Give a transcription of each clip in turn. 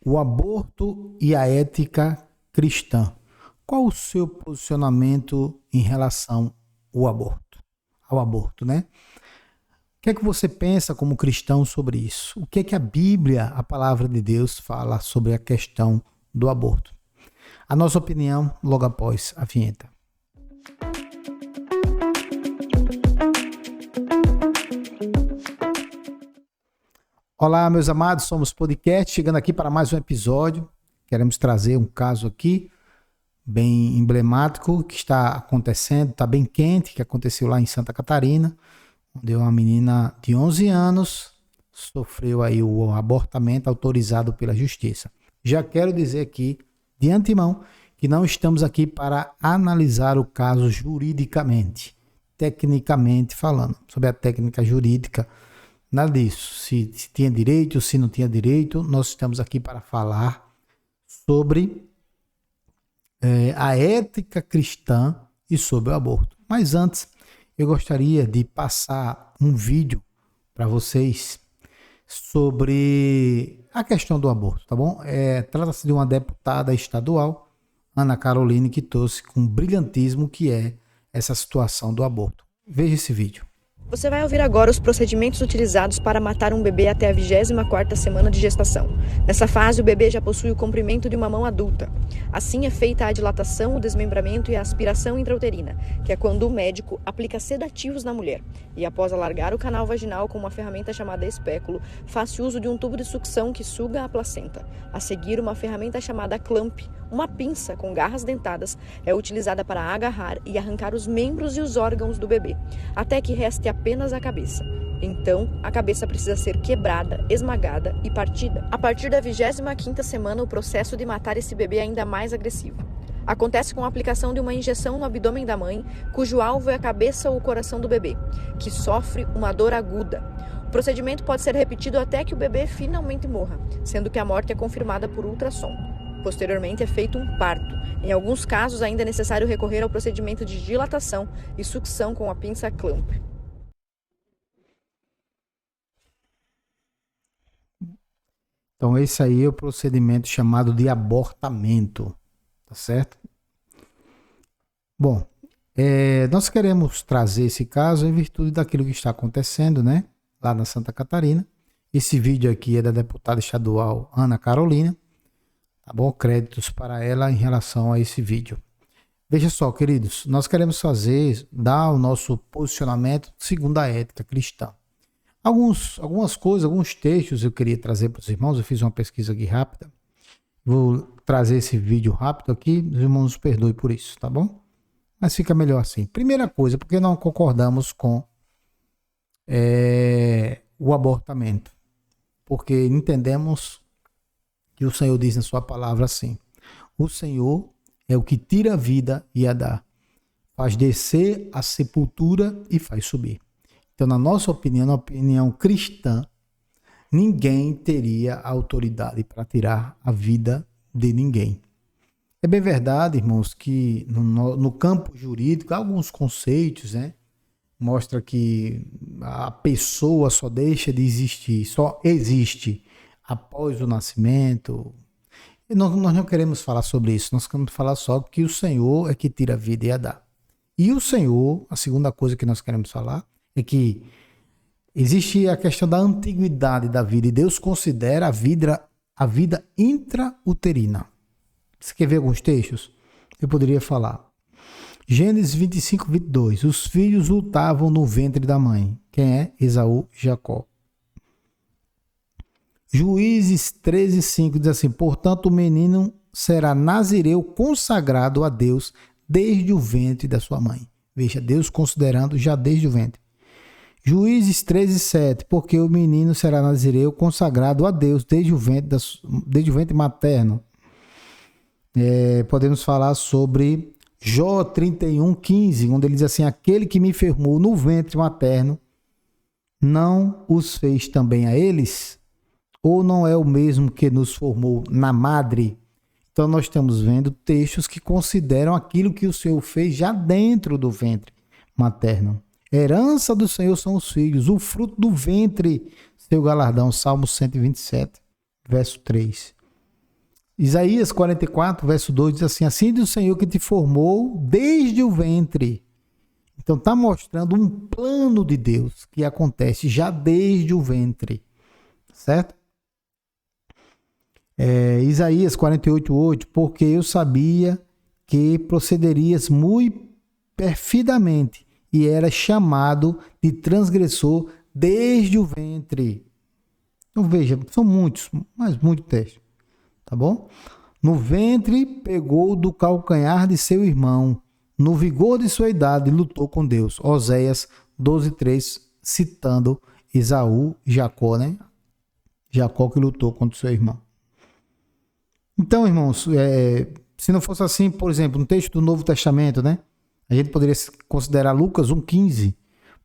O aborto e a ética cristã. Qual o seu posicionamento em relação ao aborto, né? O que é que você pensa como cristão sobre isso? O que é que a Bíblia, a palavra de Deus, fala sobre a questão do aborto? A nossa opinião logo após a vinheta. Olá, meus amados, somos Podcast, chegando aqui para mais um episódio. Queremos trazer um caso aqui bem emblemático que está acontecendo, está bem quente, que aconteceu lá em Santa Catarina, onde uma menina de 11 anos sofreu aí o abortamento autorizado pela justiça. Já quero dizer aqui, de antemão, que não estamos aqui para analisar o caso juridicamente, tecnicamente falando, sobre a técnica jurídica. Nada disso, se tinha direito, se não tinha direito, nós estamos aqui para falar sobre a ética cristã e sobre o aborto. Mas antes, eu gostaria de passar um vídeo para vocês sobre a questão do aborto, tá bom? Trata-se de uma deputada estadual, Ana Caroline, que trouxe com brilhantismo que é essa situação do aborto. Veja esse vídeo. Você vai ouvir agora os procedimentos utilizados para matar um bebê até a 24ª semana de gestação. Nessa fase, o bebê já possui o comprimento de uma mão adulta. Assim é feita a dilatação, o desmembramento e a aspiração intrauterina, que é quando o médico aplica sedativos na mulher. E após alargar o canal vaginal com uma ferramenta chamada espéculo, faz uso de um tubo de sucção que suga a placenta. A seguir, uma ferramenta chamada clamp, uma pinça com garras dentadas, é utilizada para agarrar e arrancar os membros e os órgãos do bebê, até que reste apenas a cabeça. Então, a cabeça precisa ser quebrada, esmagada e partida. A partir da 25ª semana, o processo de matar esse bebê é ainda mais agressivo. Acontece com a aplicação de uma injeção no abdômen da mãe, cujo alvo é a cabeça ou o coração do bebê, que sofre uma dor aguda. O procedimento pode ser repetido até que o bebê finalmente morra, sendo que a morte é confirmada por ultrassom. Posteriormente é feito um parto. Em alguns casos ainda é necessário recorrer ao procedimento de dilatação e sucção com a pinça clamp. Então esse aí é o procedimento chamado de abortamento, tá certo? Bom, nós queremos trazer esse caso em virtude daquilo que está acontecendo, né? Lá na Santa Catarina. Esse vídeo aqui é da deputada estadual Ana Carolina. Tá bom? Créditos para ela em relação a esse vídeo. Veja só, queridos, nós queremos dar o nosso posicionamento segundo a ética cristã. Algumas coisas, alguns textos eu queria trazer para os irmãos, eu fiz uma pesquisa aqui rápida. Vou trazer esse vídeo rápido aqui, os irmãos nos perdoem por isso, tá bom? Mas fica melhor assim. Primeira coisa, porque não concordamos com o abortamento. Porque entendemos que o Senhor diz na sua palavra assim: o Senhor é o que tira a vida e a dá, faz descer a sepultura e faz subir. Então, na nossa opinião, na opinião cristã, ninguém teria autoridade para tirar a vida de ninguém. É bem verdade, irmãos, que no campo jurídico há alguns conceitos, né? Mostra que a pessoa só deixa de existir, só existe após o nascimento. E nós não queremos falar sobre isso, nós queremos falar só que o Senhor é que tira a vida e a dá. E o Senhor, a segunda coisa que nós queremos falar, é que existe a questão da antiguidade da vida, e Deus considera a vida intrauterina. Você quer ver alguns textos? Eu poderia falar. Gênesis 25, 22. Os filhos lutavam no ventre da mãe. Quem é? Esaú e Jacó. Juízes 13, 5 diz assim: portanto, o menino será nazireu consagrado a Deus desde o ventre da sua mãe. Veja, Deus considerando já desde o ventre. Juízes 13, 7, porque o menino será nazireu consagrado a Deus desde o ventre materno. Podemos falar sobre Jó 31, 15, onde ele diz assim: aquele que me formou no ventre materno, não os fez também a eles? Ou não é o mesmo que nos formou na madre? Então nós estamos vendo textos que consideram aquilo que o Senhor fez já dentro do ventre materno. Herança do Senhor são os filhos, o fruto do ventre, seu galardão. Salmo 127, verso 3. Isaías 44, verso 2 diz assim: assim diz o Senhor que te formou desde o ventre. Então está mostrando um plano de Deus que acontece já desde o ventre, certo? Isaías 48, 8, porque eu sabia que procederias muito perfidamente e era chamado de transgressor desde o ventre. Então veja, são muitos, mas muito texto, tá bom? No ventre pegou do calcanhar de seu irmão, no vigor de sua idade lutou com Deus. Oséias 12:3, citando Esaú, Jacó, né? Jacó que lutou contra o seu irmão. Então, irmãos, se não fosse assim, por exemplo, no texto do Novo Testamento, né? A gente poderia considerar Lucas 1,15,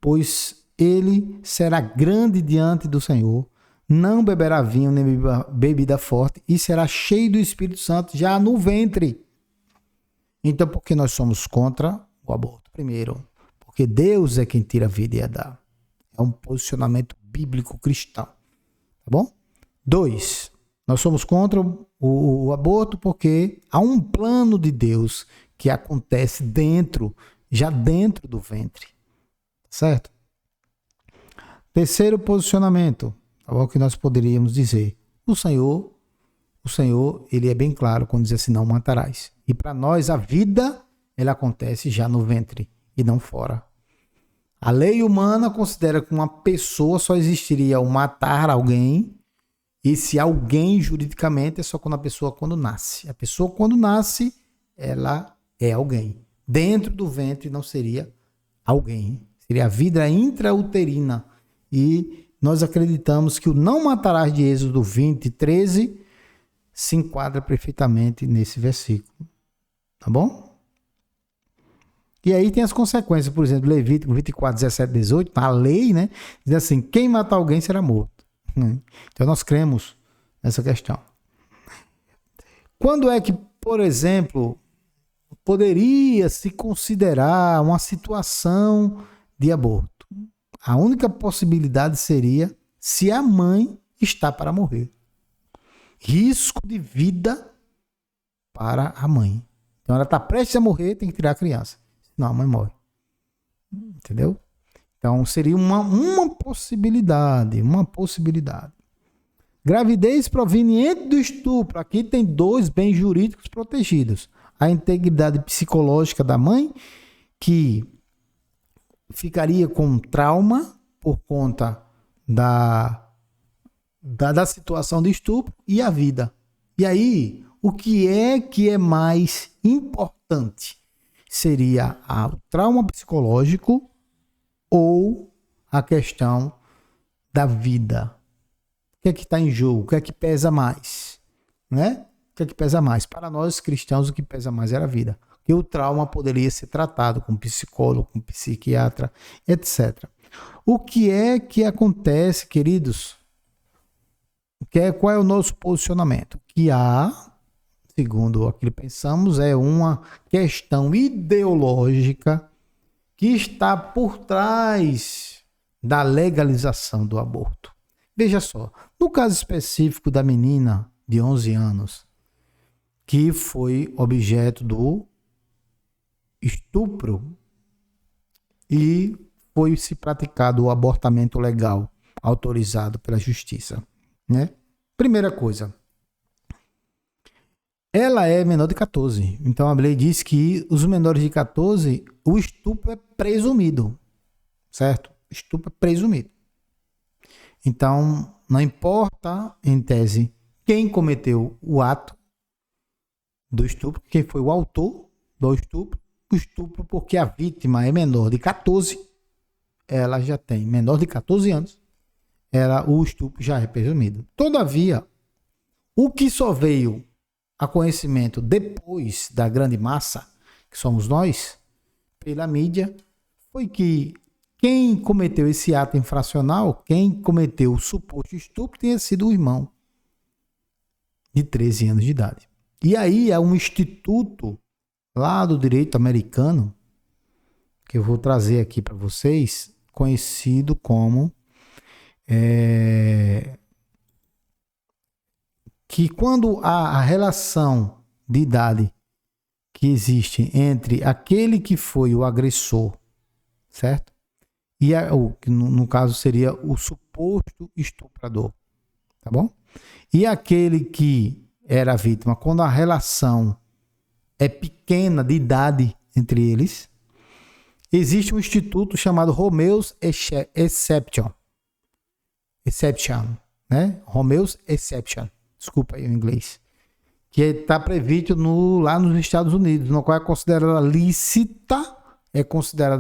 pois ele será grande diante do Senhor, não beberá vinho nem bebida forte e será cheio do Espírito Santo já no ventre. Então, por que nós somos contra o aborto? Primeiro, porque Deus é quem tira a vida e a dá. É um posicionamento bíblico cristão. Tá bom? 2, nós somos contra o aborto porque há um plano de Deus que acontece já dentro do ventre. Certo? Terceiro posicionamento, tá bom? Que nós poderíamos dizer. O Senhor, ele é bem claro quando diz assim, não matarás. E para nós a vida, ela acontece já no ventre e não fora. A lei humana considera que uma pessoa só existiria ao matar alguém, e se alguém juridicamente é só quando a pessoa quando nasce. A pessoa quando nasce, ela é alguém. Dentro do ventre não seria alguém. Seria a vida intrauterina. E nós acreditamos que o não matarás de Êxodo 20:13 se enquadra perfeitamente nesse versículo. Tá bom? E aí tem as consequências. Por exemplo, Levítico 24:17-18, a lei, né? Diz assim, quem matar alguém será morto. Então nós cremos nessa questão. Quando é que, por exemplo, poderia se considerar uma situação de aborto? A única possibilidade seria se a mãe está para morrer. Risco de vida para a mãe. Então ela está prestes a morrer, tem que tirar a criança. Senão a mãe morre. Entendeu? Então seria uma possibilidade. Gravidez proveniente do estupro. Aqui tem 2 bens jurídicos protegidos. A integridade psicológica da mãe, que ficaria com trauma por conta da situação de estupro, e a vida. E aí, o que é mais importante? Seria o trauma psicológico ou a questão da vida? O que é que está em jogo? O que é que pesa mais? Né? O que é que pesa mais? Para nós cristãos, o que pesa mais era a vida. Porque o trauma poderia ser tratado com psicólogo, com psiquiatra, etc. O que é que acontece, queridos? Qual é o nosso posicionamento? Que há, segundo aquilo que pensamos, é uma questão ideológica que está por trás da legalização do aborto. Veja só, no caso específico da menina de 11 anos, que foi objeto do estupro e foi se praticado o abortamento legal, autorizado pela justiça, né? Primeira coisa, ela é menor de 14. Então a lei diz que os menores de 14, o estupro é presumido, certo? Estupro é presumido. Então, não importa, em tese, quem cometeu o ato do estupro, quem foi o autor do estupro, o estupro, porque a vítima é menor de 14, ela já tem menor de 14 anos, o estupro já é presumido. Todavia, o que só veio a conhecimento depois da grande massa, que somos nós, pela mídia, foi que quem cometeu esse ato infracional, quem cometeu o suposto estupro, tinha sido o irmão de 13 anos de idade. E aí é um instituto lá do direito americano, que eu vou trazer aqui para vocês, conhecido como que quando a relação de idade que existe entre aquele que foi o agressor, certo? E no caso seria o suposto estuprador, tá bom? E aquele que era a vítima, quando a relação é pequena de idade entre eles, existe um instituto chamado Romeo's Exception, né? Romeo's Exception, desculpa aí o inglês, que está previsto lá nos Estados Unidos, no qual é considerada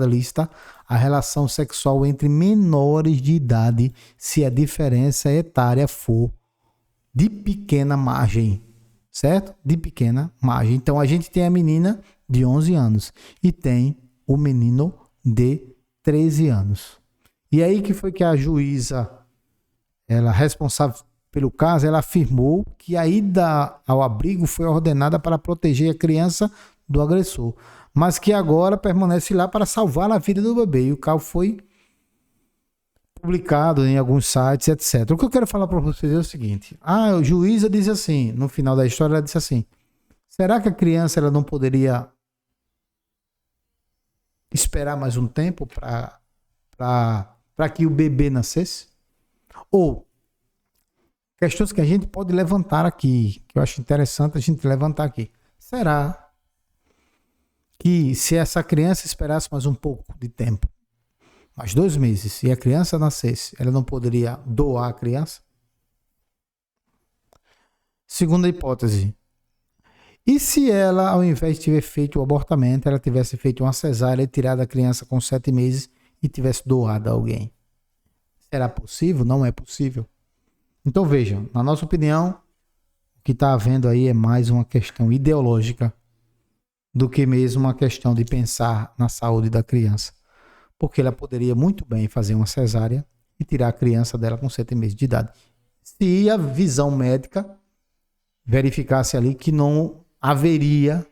lícita a relação sexual entre menores de idade, se a diferença etária for de pequena margem, certo? De pequena margem. Então a gente tem a menina de 11 anos e tem o menino de 13 anos. E aí que foi que a juíza, ela responsável pelo caso, ela afirmou que a ida ao abrigo foi ordenada para proteger a criança do agressor, mas que agora permanece lá para salvar a vida do bebê. E o caso foi publicado em alguns sites, etc. O que eu quero falar para vocês é o seguinte: a juíza diz assim, no final da história, ela disse assim: será que a criança ela não poderia esperar mais um tempo para que o bebê nascesse? Ou questões que a gente pode levantar aqui, que eu acho interessante a gente levantar aqui. Será que se essa criança esperasse mais um pouco de tempo, mais 2 meses, e a criança nascesse, ela não poderia doar a criança? Segunda hipótese. E se ela, ao invés de ter feito o abortamento, ela tivesse feito uma cesárea e tirado a criança com 7 meses e tivesse doado a alguém? Será possível? Não é possível. Então vejam, na nossa opinião, o que está havendo aí é mais uma questão ideológica do que mesmo uma questão de pensar na saúde da criança. Porque ela poderia muito bem fazer uma cesárea e tirar a criança dela com 7 meses de idade. Se a visão médica verificasse ali que não haveria,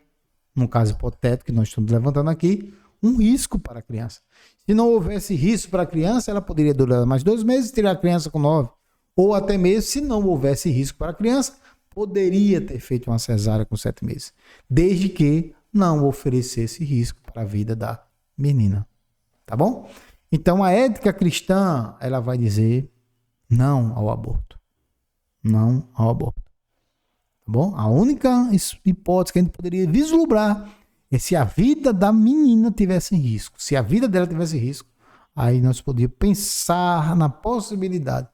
no caso hipotético que nós estamos levantando aqui, um risco para a criança. Se não houvesse risco para a criança, ela poderia durar mais 2 meses e tirar a criança com 9. Ou até mesmo, se não houvesse risco para a criança, poderia ter feito uma cesárea com 7 meses. Desde que não oferecesse risco para a vida da menina. Tá bom? Então a ética cristã, ela vai dizer não ao aborto. Não ao aborto. Tá bom? A única hipótese que a gente poderia vislumbrar é se a vida da menina tivesse em risco. Se a vida dela tivesse em risco, aí nós podíamos pensar na possibilidade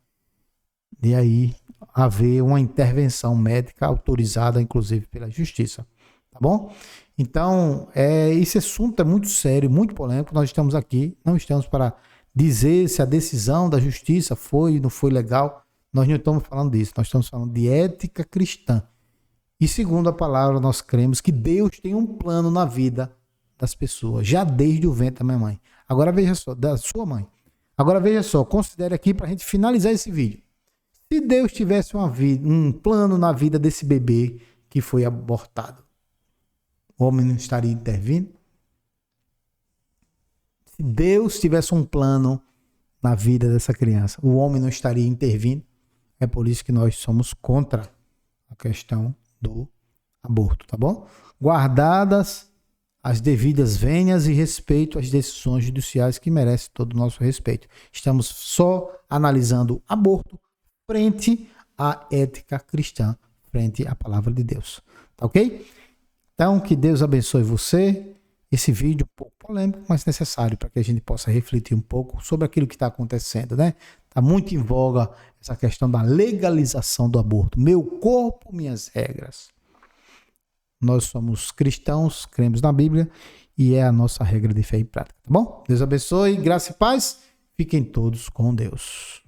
de aí haver uma intervenção médica autorizada, inclusive pela justiça. Tá bom? Então, esse assunto é muito sério, muito polêmico. Nós estamos aqui, não estamos para dizer se a decisão da justiça foi ou não foi legal. Nós não estamos falando disso, nós estamos falando de ética cristã. E segundo a palavra, nós cremos que Deus tem um plano na vida das pessoas, já desde o ventre da minha mãe. Agora veja só, da sua mãe. Agora veja só, considere aqui para a gente finalizar esse vídeo. Se Deus tivesse um plano na vida desse bebê que foi abortado, o homem não estaria intervindo? Se Deus tivesse um plano na vida dessa criança, o homem não estaria intervindo? É por isso que nós somos contra a questão do aborto, tá bom? Guardadas as devidas venhas e respeito às decisões judiciais que merecem todo o nosso respeito. Estamos só analisando aborto frente à ética cristã, frente à palavra de Deus, tá ok? Então, que Deus abençoe você. Esse vídeo um pouco polêmico, mas necessário para que a gente possa refletir um pouco sobre aquilo que está acontecendo, né? Está muito em voga essa questão da legalização do aborto. Meu corpo, minhas regras. Nós somos cristãos, cremos na Bíblia e é a nossa regra de fé e prática, tá bom? Deus abençoe, graça e paz. Fiquem todos com Deus.